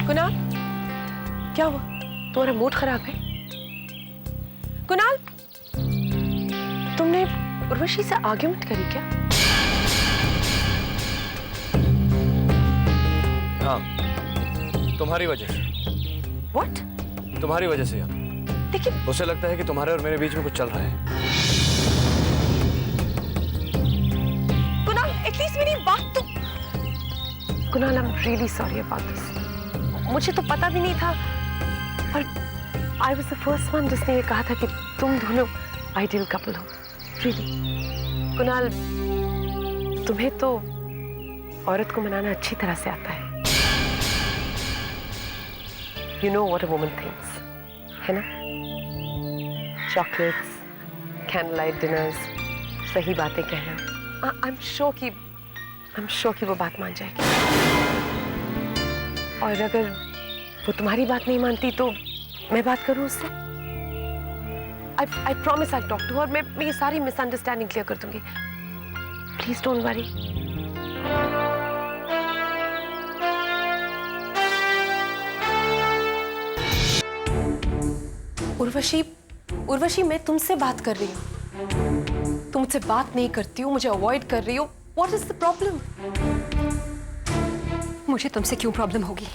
कुणाल, क्या हुआ? तुम्हारा मूड खराब है? कुणाल, तुमने उर्वशी से आर्ग्यूमेंट करी क्या? हाँ, तुम्हारी वजह से। What? तुम्हारी वजह से। लेकिन उसे लगता है कि तुम्हारे और मेरे बीच में कुछ चल रहा है। कुणाल, एटलीस्ट मेरी बात तो। Kunal, I am really sorry about this. मुझे तो पता भी नहीं था, और I was the first one जिसने ये कहा था कि तुम दोनों आइडियल कपल हो। रियली कुणाल, तुम्हें तो औरत को मनाना अच्छी तरह से आता है। You know what a woman thinks, है ना? Chocolates, candlelight dinners, सही बातें कहना। I'm sure कि वो बात मान जाएगी। और अगर वो तुम्हारी बात नहीं मानती तो मैं बात करूं उससे? I promise I'll talk to her और मैं ये सारी मिसअंडरस्टैंडिंग क्लियर कर दूंगी। Please don't worry. उर्वशी, मैं तुमसे बात कर रही हूँ। तुम मुझसे बात नहीं करती हो, मुझे अवॉइड कर रही हो। What is the problem? मुझे तुमसे क्यों प्रॉब्लम होगी?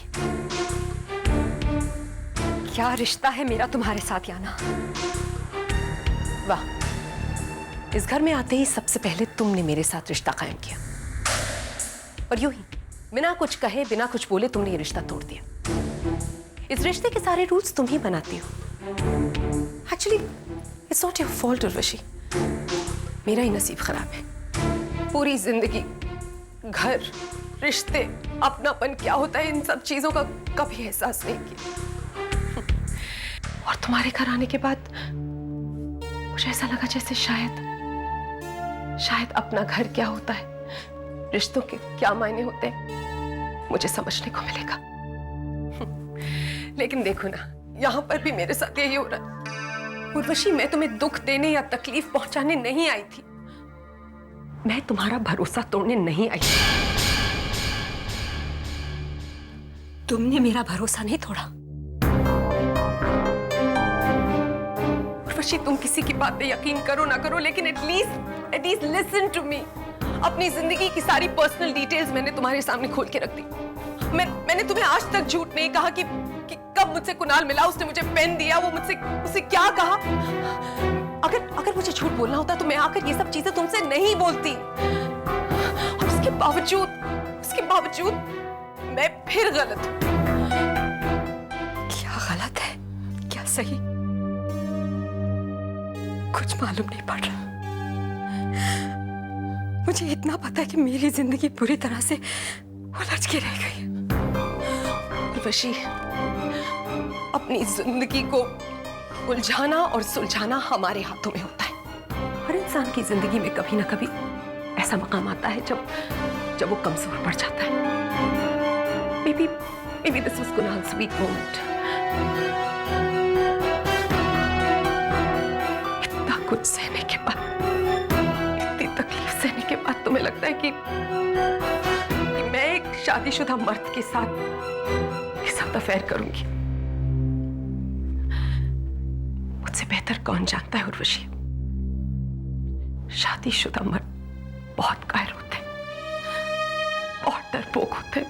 क्या रिश्ता है मेरा तुम्हारे साथ, याना? वाह, इस घर में आते ही सबसे पहले तुमने मेरे साथ रिश्ता कायम किया, और यूं ही बिना कुछ कहे, बिना कुछ बोले तुमने ये रिश्ता तोड़ दिया। इस रिश्ते के सारे रूल्स तुम ही बनाती हो। Actually it's not your fault Urvashi, मेरा ही नसीब खराब है। पूरी जिंदगी घर, रिश्ते, अपनापन क्या होता है, इन सब चीजों का कभी एहसास नहीं किया। और तुम्हारे घर आने के बाद मुझे ऐसा लगा जैसे शायद अपना घर क्या होता है, रिश्तों के क्या मायने होते हैं, मुझे समझने को मिलेगा। लेकिन देखो ना, यहां पर भी मेरे साथ यही हो रहा है। उर्वशी, मैं तुम्हें दुख देने या तकलीफ पहुंचाने नहीं आई थी। मैं तुम्हारा भरोसा तोड़ने नहीं आई। तुमने मेरा भरोसा नहीं तोड़ा। उर्वशी, तुम किसी की बात पे यकीन करो ना करो, लेकिन एटलीस्ट लिसन टू मी। अपनी जिंदगी की सारी पर्सनल डिटेल्स मैंने तुम्हारे सामने खोल के रख दी। मैंने तुम्हें आज तक झूठ नहीं कहा कि कब मुझसे कुणाल मिला, उसने मुझे पेन दिया, वो मुझसे क्या कहा। अगर मुझे झूठ बोलना होता तो मैं आकर ये सब चीजें तुमसे नहीं बोलती। और उसके बावजूद मैं फिर गलत हूं। क्या गलत है, क्या सही, कुछ मालूम नहीं पड़ रहा। मुझे इतना पता है कि मेरी जिंदगी पूरी तरह से उलझ के रह गई। उर्वशी, अपनी जिंदगी को उलझाना और सुलझाना हमारे हाथों में होता है। हर इंसान की जिंदगी में कभी ना कभी ऐसा मकाम आता है जब वो कमजोर पड़ जाता है। Maybe this was Kunal's weak moment. इतना कुछ सहने के बाद, इतनी तकलीफ सहने के बाद तुम्हें लगता है कि मैं एक शादीशुदा मर्द के साथ अफेयर करूंगी। मुझसे बेहतर कौन जानता है उर्वशी, शादीशुदा मर्द बहुत कायर होते हैं, बहुत डरपोक होते हैं।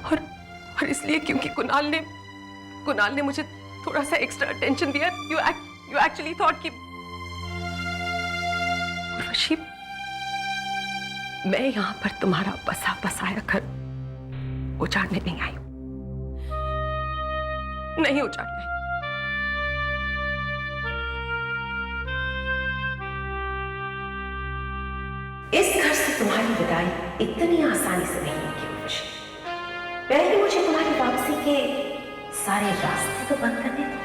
और इसलिए क्योंकि कुणाल ने मुझे थोड़ा सा एक्स्ट्रा अटेंशन दिया, यू एक्चुअली थॉट कि उर्वशी, मैं यहां पर तुम्हारा बसा बसाया घर उजाड़ने नहीं आई हूं, नहीं उजाड़ने। इस घर से तुम्हारी विदाई इतनी आसानी से नहीं होगी उर्वशी। पहले मुझे तुम्हारी वापसी के सारे रास्ते तो बंद करने दो।